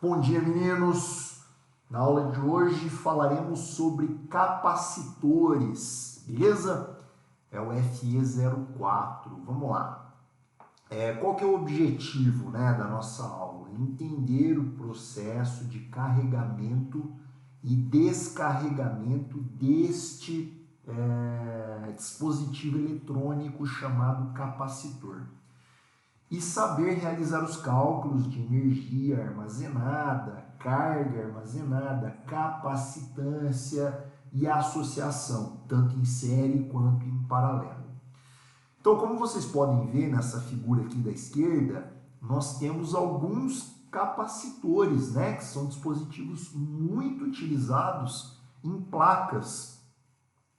Bom dia, meninos! Na aula de hoje falaremos sobre capacitores, beleza? É o FE04. Vamos lá. Qual que é o objetivo, da nossa aula? Entender o processo de carregamento e descarregamento deste dispositivo eletrônico chamado capacitor. E saber realizar os cálculos de energia armazenada, carga armazenada, capacitância e associação, tanto em série quanto em paralelo. Então, como vocês podem ver nessa figura aqui da esquerda, nós temos alguns capacitores, que são dispositivos muito utilizados em placas,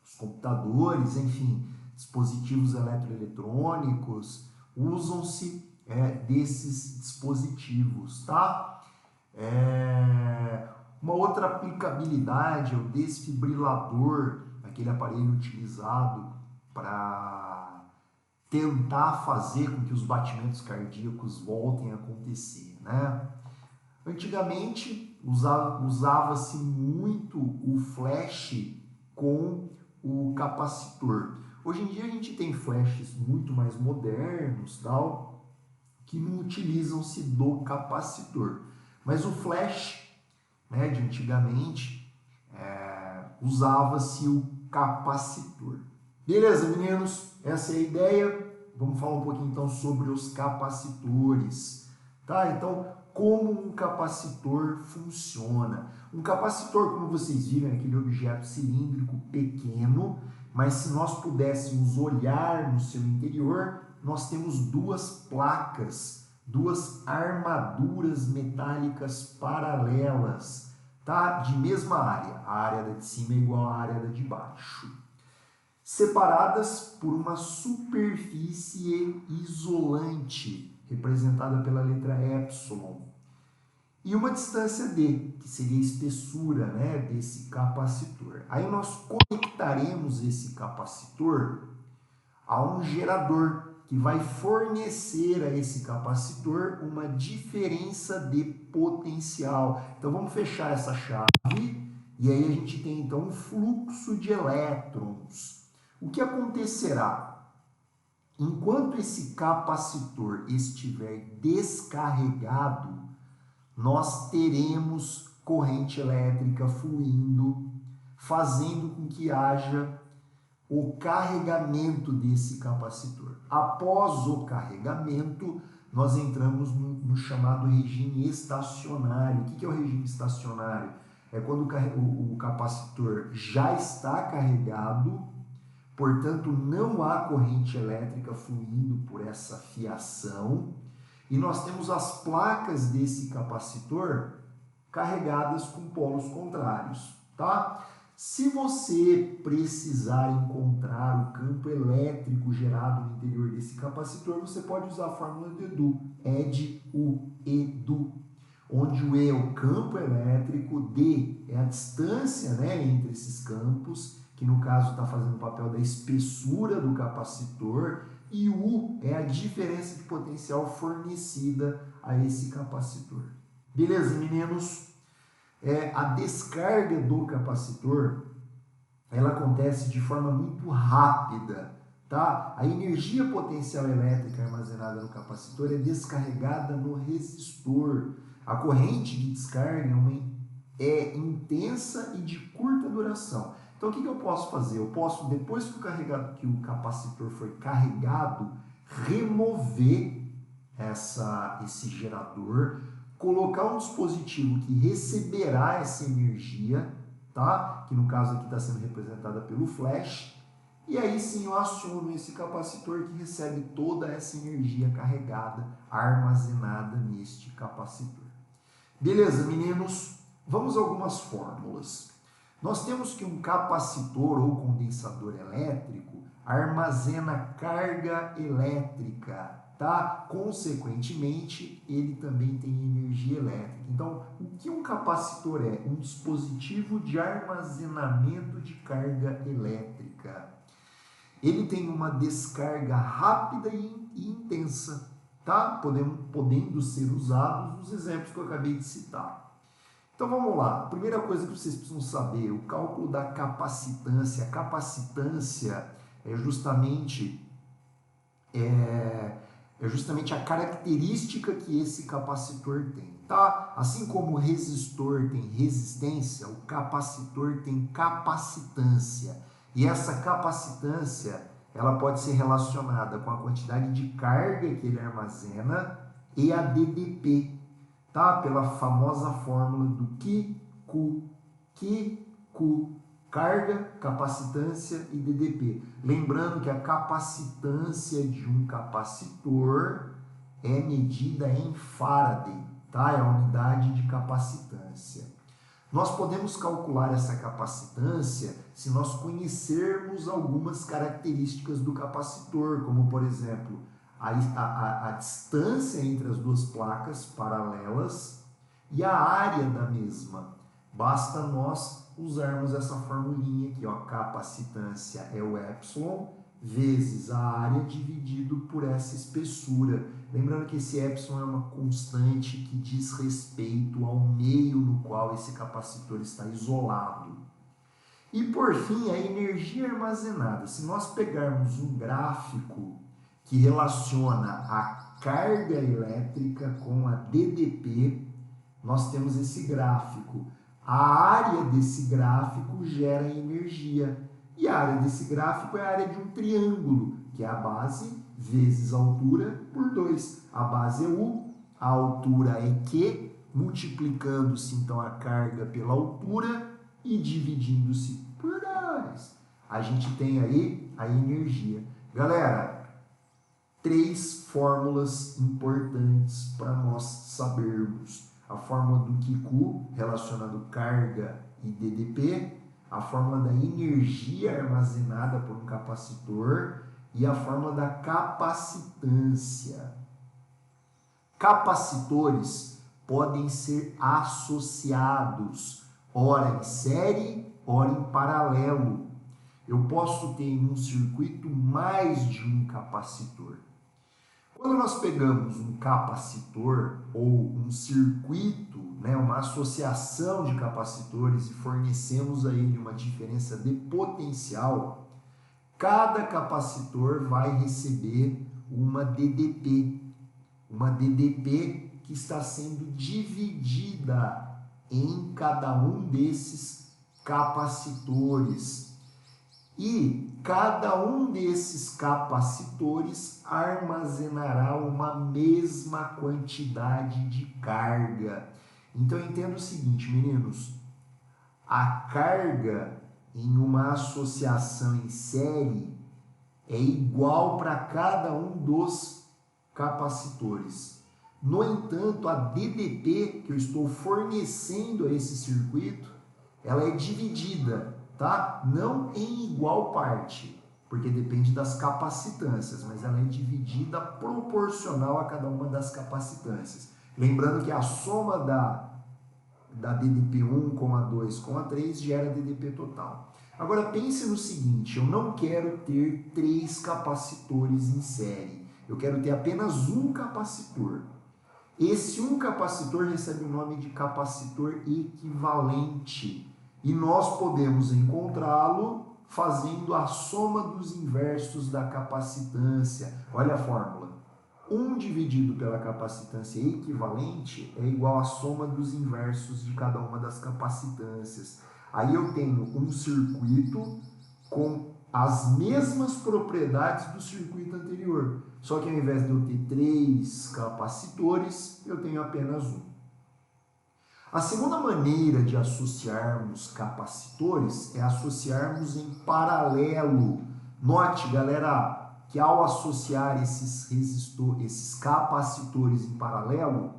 os computadores, enfim, dispositivos eletroeletrônicos, usam-se desses dispositivos, tá? Uma outra aplicabilidade é o desfibrilador, aquele aparelho utilizado para tentar fazer com que os batimentos cardíacos voltem a acontecer, Antigamente usava-se muito o flash com o capacitor. Hoje em dia a gente tem flashes muito mais modernos, tal, que não utilizam-se do capacitor. Mas o flash, de antigamente, usava-se o capacitor. Beleza, meninos? Essa é a ideia. Vamos falar um pouquinho então sobre os capacitores, tá? Então, como um capacitor funciona? Um capacitor, como vocês viram, é aquele objeto cilíndrico pequeno, mas se nós pudéssemos olhar no seu interior, nós temos duas placas, duas armaduras metálicas paralelas, tá? De mesma área. A área de cima é igual à área de baixo, separadas por uma superfície isolante, representada pela letra epsilon, e uma distância d, que seria a espessura desse capacitor. Aí nós conectaremos esse capacitor a um gerador, que vai fornecer a esse capacitor uma diferença de potencial. Então vamos fechar essa chave, e aí a gente tem então um fluxo de elétrons. O que acontecerá? Enquanto esse capacitor estiver descarregado, nós teremos corrente elétrica fluindo, fazendo com que haja o carregamento desse capacitor. Após o carregamento, nós entramos no chamado regime estacionário. O que é o regime estacionário? É quando o capacitor já está carregado, portanto não há corrente elétrica fluindo por essa fiação, e nós temos as placas desse capacitor carregadas com polos contrários, tá? Se você precisar encontrar o campo elétrico gerado no interior desse capacitor, você pode usar a fórmula de Edu, ED-U, onde o E é o campo elétrico, D é a distância entre esses campos, que no caso está fazendo o papel da espessura do capacitor, e U é a diferença de potencial fornecida a esse capacitor. Beleza, meninos? A descarga do capacitor, ela acontece de forma muito rápida, tá? A energia potencial elétrica armazenada no capacitor é descarregada no resistor. A corrente de descarga é intensa e de curta duração. Então, o que eu posso fazer? Eu posso, depois que o capacitor foi carregado, remover esse gerador, colocar um dispositivo que receberá essa energia, tá? Que no caso aqui está sendo representada pelo flash, e aí sim eu aciono esse capacitor que recebe toda essa energia carregada, armazenada neste capacitor. Beleza, meninos? Vamos a algumas fórmulas. Nós temos que um capacitor ou condensador elétrico armazena carga elétrica, tá? Consequentemente, ele também tem energia elétrica. Então, o que um capacitor é? Um dispositivo de armazenamento de carga elétrica. Ele tem uma descarga rápida e intensa. tá? Podendo ser usados nos exemplos que eu acabei de citar. Então vamos lá, a primeira coisa que vocês precisam saber, o cálculo da capacitância. A capacitância é justamente a característica que esse capacitor tem, tá? Assim como o resistor tem resistência, o capacitor tem capacitância. E essa capacitância, ela pode ser relacionada com a quantidade de carga que ele armazena e a DDP, tá? Pela famosa fórmula do Q, carga, capacitância e DDP. Lembrando que a capacitância de um capacitor é medida em Faraday, tá? É a unidade de capacitância. Nós podemos calcular essa capacitância se nós conhecermos algumas características do capacitor, como por exemplo, a distância entre as duas placas paralelas e a área da mesma. Basta nós usarmos essa formulinha aqui, ó, capacitância é o epsilon vezes a área dividido por essa espessura. Lembrando que esse epsilon é uma constante que diz respeito ao meio no qual esse capacitor está isolado. E por fim, a energia armazenada. Se nós pegarmos um gráfico que relaciona a carga elétrica com a DDP, nós temos esse gráfico. A área desse gráfico gera energia. E a área desse gráfico é a área de um triângulo, que é a base vezes a altura por 2. A base é U, a altura é Q, multiplicando-se então a carga pela altura e dividindo-se por 2. A gente tem aí a energia. Galera, 3 fórmulas importantes para nós sabermos. A fórmula do Q, relacionando carga e DDP, a fórmula da energia armazenada por um capacitor e a fórmula da capacitância. Capacitores podem ser associados, ora em série, ora em paralelo. Eu posso ter em um circuito mais de um capacitor. Quando nós pegamos um capacitor ou um circuito, né, uma associação de capacitores e fornecemos a ele uma diferença de potencial, cada capacitor vai receber uma DDP que está sendo dividida em cada um desses capacitores. E cada um desses capacitores armazenará uma mesma quantidade de carga. Então entenda o seguinte, meninos, a carga em uma associação em série é igual para cada um dos capacitores. No entanto, a DDP que eu estou fornecendo a esse circuito, ela é dividida, tá? Não em igual parte, porque depende das capacitâncias, mas ela é dividida proporcional a cada uma das capacitâncias. Lembrando que a soma da DDP1 com a 2 com a 3 gera DDP total. Agora pense no seguinte, eu não quero ter 3 capacitores em série, eu quero ter apenas um capacitor. Esse um capacitor recebe o nome de capacitor equivalente. E nós podemos encontrá-lo fazendo a soma dos inversos da capacitância. Olha a fórmula. 1 dividido pela capacitância equivalente é igual à soma dos inversos de cada uma das capacitâncias. Aí eu tenho um circuito com as mesmas propriedades do circuito anterior. Só que ao invés de eu ter 3 capacitores, eu tenho apenas um. A segunda maneira de associarmos capacitores é associarmos em paralelo. Note, galera, que ao associar esses capacitores em paralelo,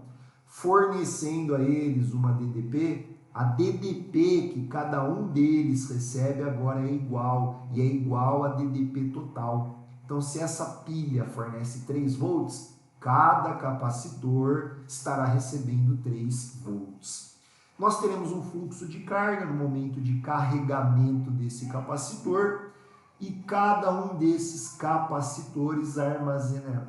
fornecendo a eles uma DDP, a DDP que cada um deles recebe agora é igual, e é igual a DDP total. Então, se essa pilha fornece 3 volts, cada capacitor estará recebendo 3 volts. Nós teremos um fluxo de carga no momento de carregamento desse capacitor e cada um desses capacitores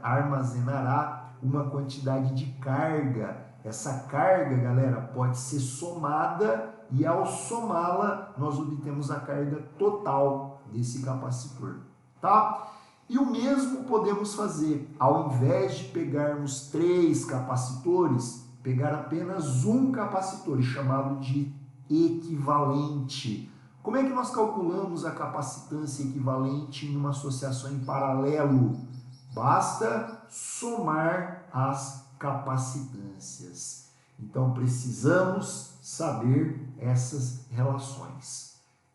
armazenará uma quantidade de carga. Essa carga, galera, pode ser somada e ao somá-la nós obtemos a carga total desse capacitor, tá? E o mesmo podemos fazer, ao invés de pegarmos 3 capacitores, pegar apenas um capacitor, chamado de equivalente. Como é que nós calculamos a capacitância equivalente em uma associação em paralelo? Basta somar as capacitâncias. Então precisamos saber essas relações.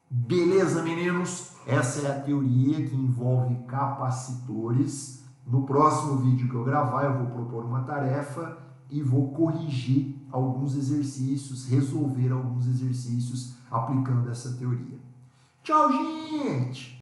Beleza, meninos? Essa é a teoria que envolve capacitores. No próximo vídeo que eu gravar, eu vou propor uma tarefa e vou corrigir alguns exercícios, resolver alguns exercícios aplicando essa teoria. Tchau, gente!